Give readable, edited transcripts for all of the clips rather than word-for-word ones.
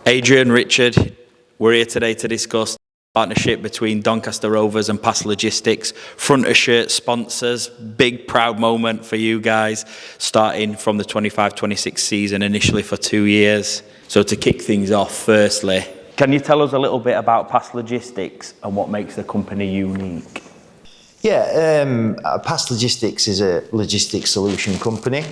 Adrian, Richard, we're here today to discuss the partnership between Doncaster Rovers and Past Logistics. Front of shirt sponsors, big proud moment for you guys, starting from the 25-26 season, initially for 2 years. So to kick things off, firstly, can you tell us a little bit about Past Logistics and what makes the company unique? Yeah, Past Logistics is a logistics solution company.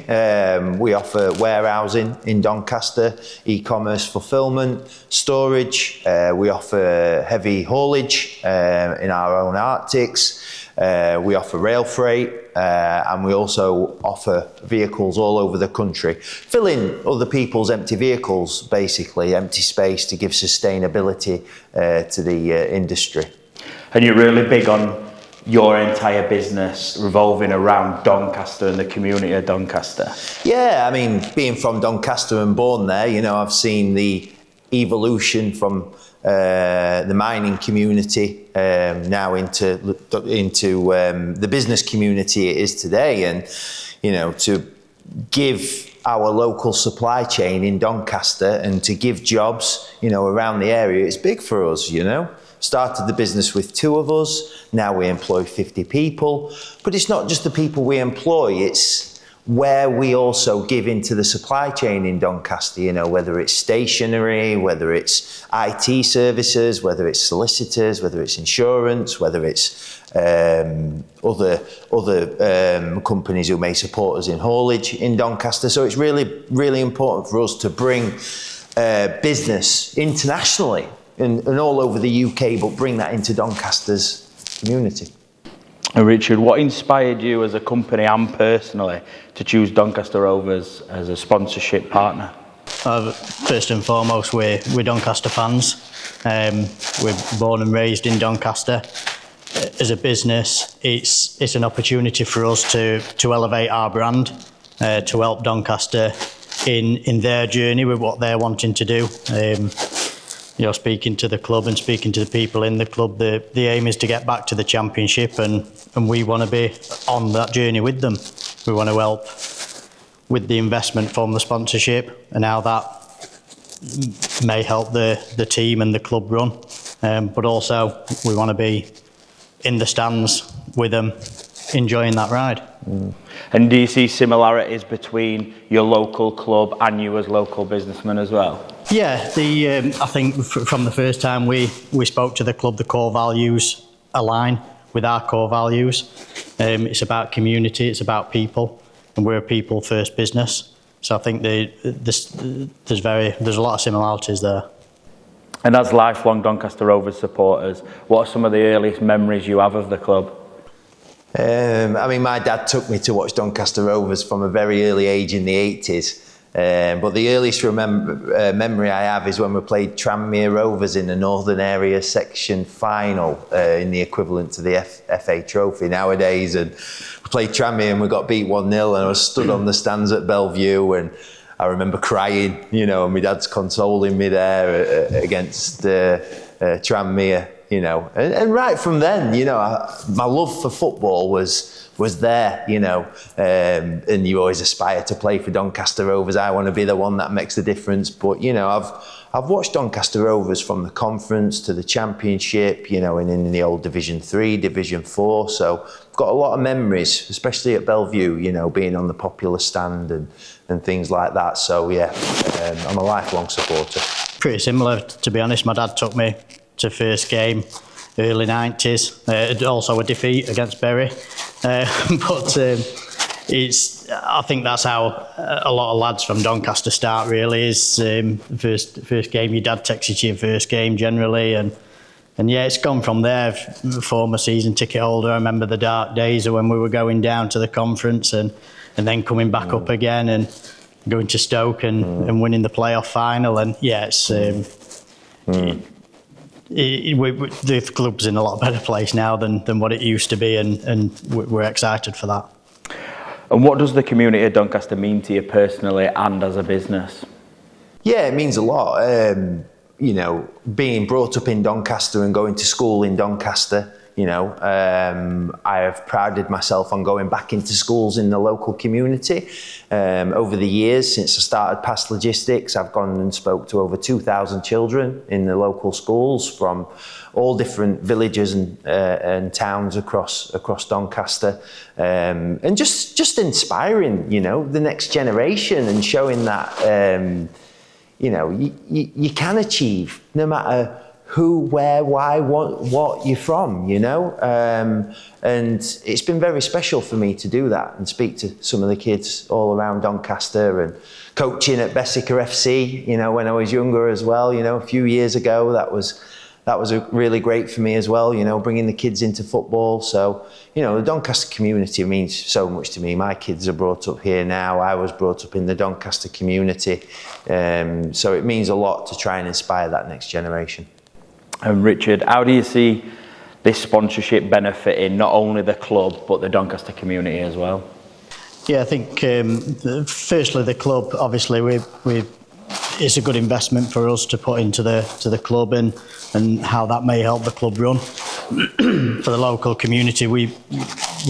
We offer warehousing in Doncaster, e-commerce fulfillment, storage. We offer heavy haulage in our own Arctics. We offer rail freight, and we also offer vehicles all over the country, filling other people's empty vehicles, basically, empty space to give sustainability to the industry. And you're really big on your entire business revolving around Doncaster and the community of Doncaster. Yeah, I mean, being from Doncaster and born there, you know, I've seen the evolution from the mining community now into the business community it is today, and you know, to give our local supply chain in Doncaster and to give jobs, you know, around the area, it's big for us, you know. Started the business with 2 of us, now we employ 50 people. But it's not just the people we employ, it's where we also give into the supply chain in Doncaster, you know, whether it's stationery, whether it's IT services, whether it's solicitors, whether it's insurance, whether it's other companies who may support us in haulage in Doncaster. So it's really, really important for us to bring business internationally and all over the UK, but bring that into Doncaster's community. And Richard, what inspired you as a company and personally to choose Doncaster Rovers as a sponsorship partner? First and foremost, we're Doncaster fans. We're born and raised in Doncaster. As a business, it's an opportunity for us to elevate our brand, to help Doncaster in their journey with what they're wanting to do. You know, speaking to the club and speaking to the people in the club, the aim is to get back to the championship, and we want to be on that journey with them. We want to help with the investment from the sponsorship and how that may help the team and the club run. But also we want to be in the stands with them, enjoying that ride. And do you see similarities between your local club and you as local businessmen as well? Yeah, I think from the first time we spoke to the club, the core values align with our core values. It's about community, it's about people, and we're a people-first business. So I think there's a lot of similarities there. And as lifelong Doncaster Rovers supporters, what are some of the earliest memories you have of the club? I mean, my dad took me to watch Doncaster Rovers from a very early age in the 80s. But the earliest memory I have is when we played Tranmere Rovers in the Northern Area Section final in the equivalent to the FA Trophy nowadays. And we played Tranmere and we got beat 1-0, and I was stood on the stands at Bellevue, and I remember crying, you know, and my dad's consoling me there against Tranmere, you know. And right from then, you know, my love for football was there, you know, and you always aspire to play for Doncaster Rovers. I want to be the one that makes the difference. But, you know, I've watched Doncaster Rovers from the conference to the championship, you know, and in the old Division 3, Division 4. So I've got a lot of memories, especially at Bellevue, you know, being on the popular stand and things like that. So, yeah, I'm a lifelong supporter. Pretty similar, to be honest. My dad took me to first game, early 90s. Also a defeat against Bury. But I think that's how a lot of lads from Doncaster start, really, is first game. Your dad takes you to your first game generally, and yeah, it's gone from there. Former season ticket holder, I remember the dark days of when we were going down to the conference and then coming back up again and going to Stoke and winning the playoff final. And yeah, it's the club's in a lot better place now than what it used to be, and we're excited for that. And what does the community of Doncaster mean to you personally and as a business? Yeah, it means a lot. You know, being brought up in Doncaster and going to school in Doncaster, I have prided myself on going back into schools in the local community. Over the years, since I started Past Logistics, I've gone and spoke to over 2,000 children in the local schools from all different villages and towns across Doncaster, and just inspiring, the next generation and showing that, you can achieve no matter who, where, why, what you're from, and it's been very special for me to do that and speak to some of the kids all around Doncaster, and coaching at Bessica FC, when I was younger as well, a few years ago. That was really great for me as well, bringing the kids into football. So, the Doncaster community means so much to me. My kids are brought up here now. I was brought up in the Doncaster community. So it means a lot to try and inspire that next generation. And Richard, how do you see this sponsorship benefiting not only the club but the Doncaster community as well? Yeah, I think firstly the club, obviously it's a good investment for us to put into the club and how that may help the club run. For the local community, we've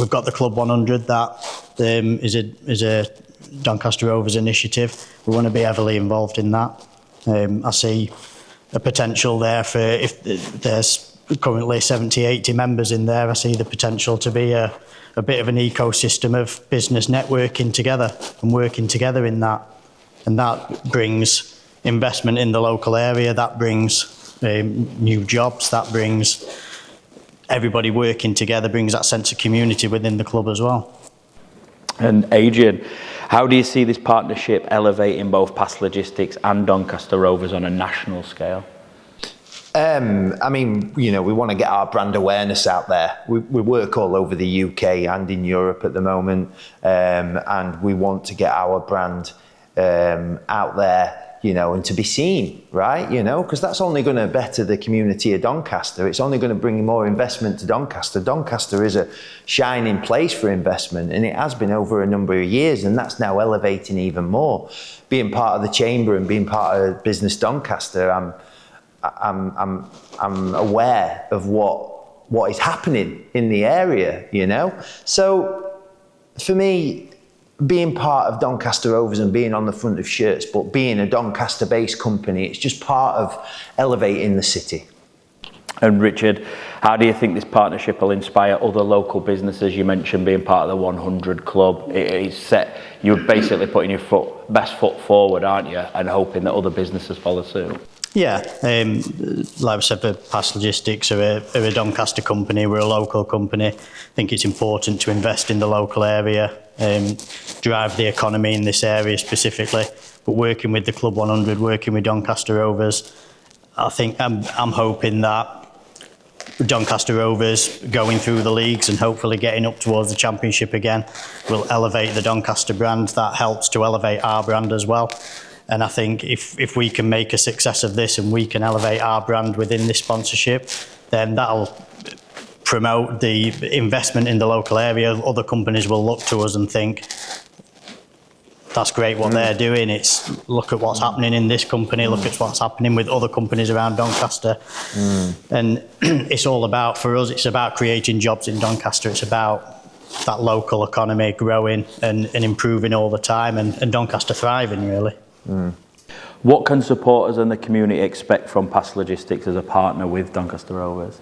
got the Club 100 that is a Doncaster Rovers initiative. We want to be heavily involved in that. I see a potential there for, if there's currently 70, 80 members in there, I see the potential to be a bit of an ecosystem of business networking together and working together in that. And that brings investment in the local area, that brings new jobs, that brings everybody working together, brings that sense of community within the club as well. And Adrian, how do you see this partnership elevating both Past Logistics and Doncaster Rovers on a national scale? We want to get our brand awareness out there. We work all over the UK and in Europe at the moment, and we want to get our brand out there, and to be seen, right? Because that's only going to better the community of Doncaster. It's only going to bring more investment to Doncaster. Doncaster is a shining place for investment, and it has been over a number of years, and that's now elevating even more. Being part of the chamber and being part of Business Doncaster, I'm aware of what is happening in the area, So for me, being part of Doncaster Rovers and being on the front of shirts, but being a Doncaster-based company, it's just part of elevating the city. And Richard, how do you think this partnership will inspire other local businesses? You mentioned being part of the 100 Club. You're basically putting your best foot forward, aren't you? And hoping that other businesses follow suit. Yeah, like I said, for Past Logistics, we're a Doncaster company, we're a local company. I think it's important to invest in the local area, drive the economy in this area specifically. But working with the Club 100, working with Doncaster Rovers, I think I'm hoping that Doncaster Rovers going through the leagues and hopefully getting up towards the Championship again will elevate the Doncaster brand. That helps to elevate our brand as well. And I think if we can make a success of this and we can elevate our brand within this sponsorship, then that'll promote the investment in the local area. Other companies will look to us and think, that's great what they're doing. It's look at what's happening in this company, look at what's happening with other companies around Doncaster. And it's all about, for us, it's about creating jobs in Doncaster. It's about that local economy growing and improving all the time and Doncaster thriving, really. What can supporters and the community expect from Past Logistics as a partner with Doncaster Rovers?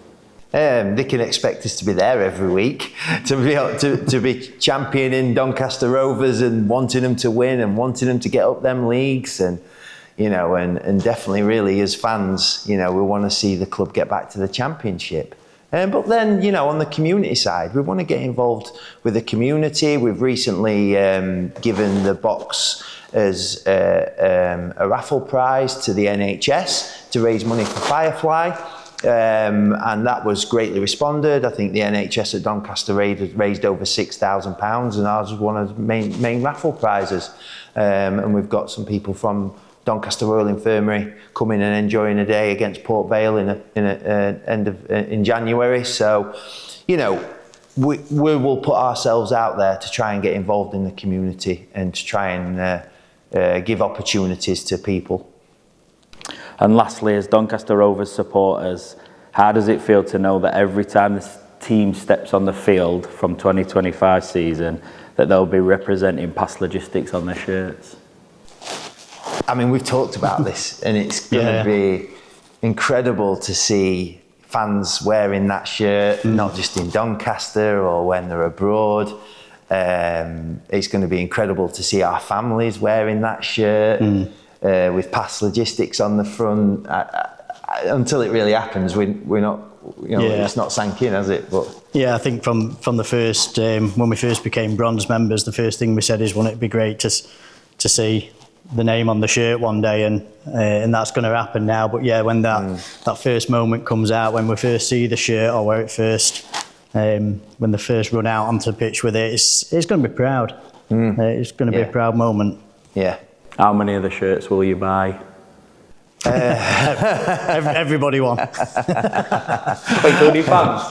They can expect us to be there every week, to be able to be championing Doncaster Rovers and wanting them to win and wanting them to get up them leagues, and and definitely really as fans, we want to see the club get back to the Championship. But then, on the community side, we want to get involved with the community. We've recently given the box as a raffle prize to the NHS to raise money for Firefly. And that was greatly responded. I think the NHS at Doncaster raised over £6,000, and ours was one of the main raffle prizes. And we've got some people from Doncaster Royal Infirmary coming and enjoying a day against Port Vale in January. So, we will put ourselves out there to try and get involved in the community and to try and give opportunities to people. And lastly, as Doncaster Rovers supporters, how does it feel to know that every time the team steps on the field from 2025 season that they'll be representing Past Logistics on their shirts? I mean, we've talked about this, and it's going to be incredible to see fans wearing that shirt, not just in Doncaster or when they're abroad. It's going to be incredible to see our families wearing that shirt with Past Logistics on the front. Until it really happens, we're not, it's not sank in, has it? But yeah, I think from the first, when we first became bronze members, the first thing we said is, wouldn't it be great to see the name on the shirt one day, and that's going to happen now. But yeah, when that first moment comes out, when we first see the shirt, or when they first run out onto the pitch with it, it's going to be proud. It's going to be a proud moment. Yeah. How many of the shirts will you buy? Everybody won. Including fans.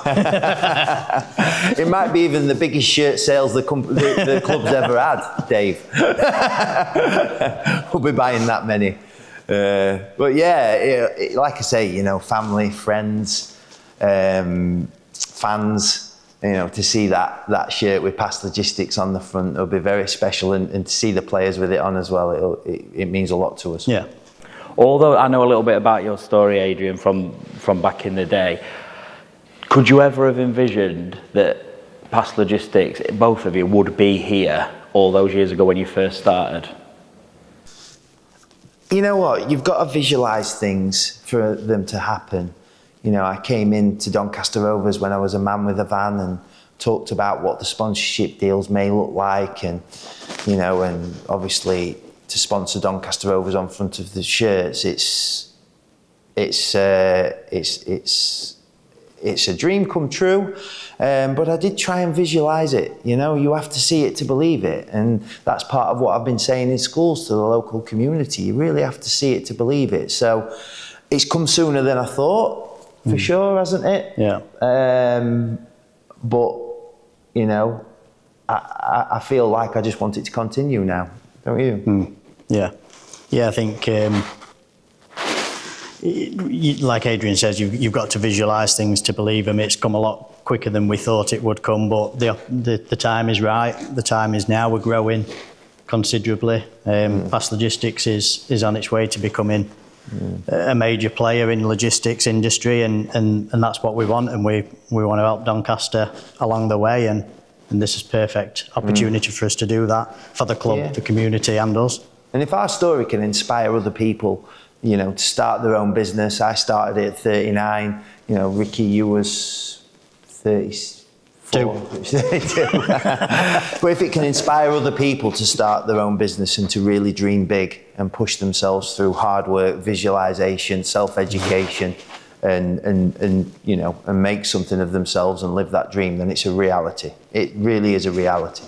It might be even the biggest shirt sales the club's ever had, Dave. We'll be buying that many. But yeah, like I say, family, friends, fans, to see that shirt with Past Logistics on the front, it'll be very special, and to see the players with it on as well, it means a lot to us. Yeah. Although I know a little bit about your story, Adrian, from back in the day, could you ever have envisioned that Past Logistics, both of you, would be here all those years ago when you first started? You know what? You've got to visualise things for them to happen. I came into Doncaster Rovers when I was a man with a van and talked about what the sponsorship deals may look like, and obviously to sponsor Doncaster Rovers on front of the shirts, it's a dream come true. But I did try and visualise it. You have to see it to believe it, and that's part of what I've been saying in schools to the local community. You really have to see it to believe it. So it's come sooner than I thought, for sure, hasn't it? Yeah. But I feel like I just want it to continue now, don't you? Yeah, I think like Adrian says, you've got to visualise things to believe them. It's come a lot quicker than we thought it would come, but the time is right. The time is now. We're growing considerably. Past Logistics is on its way to becoming a major player in the logistics industry, and that's what we want, and we want to help Doncaster along the way, and this is perfect opportunity for us to do that, for the club, the community and us. And if our story can inspire other people, to start their own business. I started it at 39. Ricky, you was 32. But if it can inspire other people to start their own business and to really dream big and push themselves through hard work, visualization, self-education, and make something of themselves and live that dream, then it's a reality. It really is a reality.